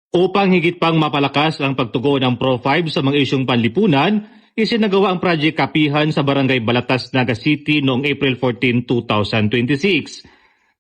Upang higit pang mapalakas ang pagtugon ng Pro5 sa mga isyong panlipunan, isinagawa ang Project Kapihan sa Barangay Balatas, Naga City noong April 14, 2026.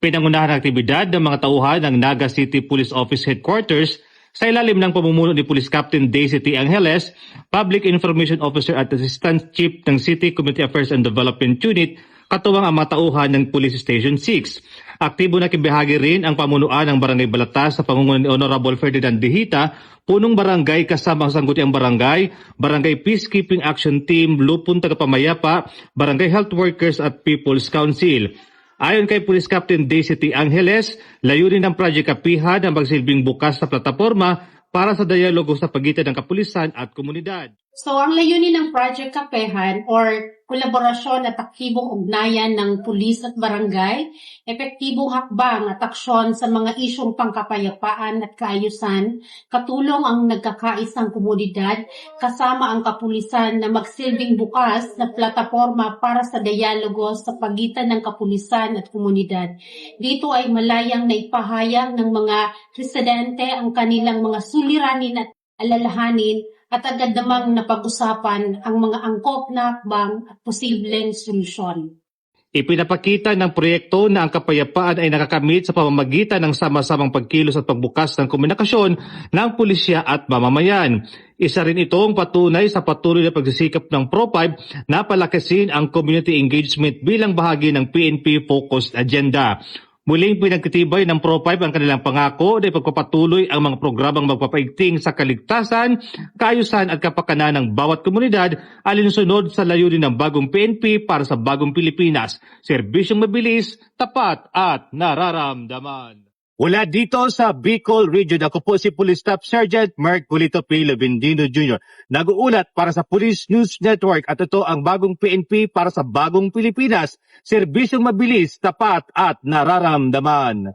Pinangunahan ang aktibidad ng mga tauhan ng Naga City Police Office Headquarters sa ilalim ng pamumuno ni Police Captain Daisy T. Angeles, Public Information Officer at Assistant Chief ng City Community Affairs and Development Unit, katuwang ang mga tauhan ng Police Station 6. Aktibo na kibahagi rin ang pamunuan ng Barangay Balatas sa pangunguna ni Honorable Ferdinand Dihita, punong barangay kasama ang sangguniang barangay, Barangay Peacekeeping Action Team, Lupon Tagapamayapa, Barangay Health Workers at People's Council. Ayon kay Police Captain Daisy T. Angeles, layunin ng Project Kapihan ang magsilbing bukas na plataporma para sa dialogo sa pagitan ng kapulisan at komunidad. So, ang layunin ng Project Kapehan or kolaborasyon at aktibong ugnayan ng pulis at barangay, epektibong hakbang at aksyon sa mga isyong pangkapayapaan at kaayusan, katulong ang nagkakaisang komunidad kasama ang kapulisan na magsilbing bukas na plataporma para sa dialogo sa pagitan ng kapulisan at komunidad. Dito ay malayang naipahayag ng mga residente ang kanilang mga suliranin at alalahanin at agad namang napag-usapan ang mga angkop na hakbang at posibleng solusyon. Ipinapakita ng proyekto na ang kapayapaan ay nakakamit sa pamamagitan ng sama-samang pagkilos at pagbukas ng komunikasyon ng pulisya at mamamayan. Isa rin itong patunay sa patuloy na pagsisikap ng Pro5 na palakasin ang community engagement bilang bahagi ng PNP-focused agenda. Muling pinagtitibay ng Pro5 ang kanilang pangako na ipagpapatuloy ang mga programang magpapaigting sa kaligtasan, kaayusan at kapakanan ng bawat komunidad alinsunod sa layunin ng bagong PNP para sa bagong Pilipinas. Serbisyong mabilis, tapat at nararamdaman. Wala dito sa Bicol Region, ako po si Police Staff Sergeant Mark Polito P. Levendino Jr. Nag-uulat para sa Police News Network at ito ang bagong PNP para sa bagong Pilipinas. Serbisyong mabilis, tapat at nararamdaman.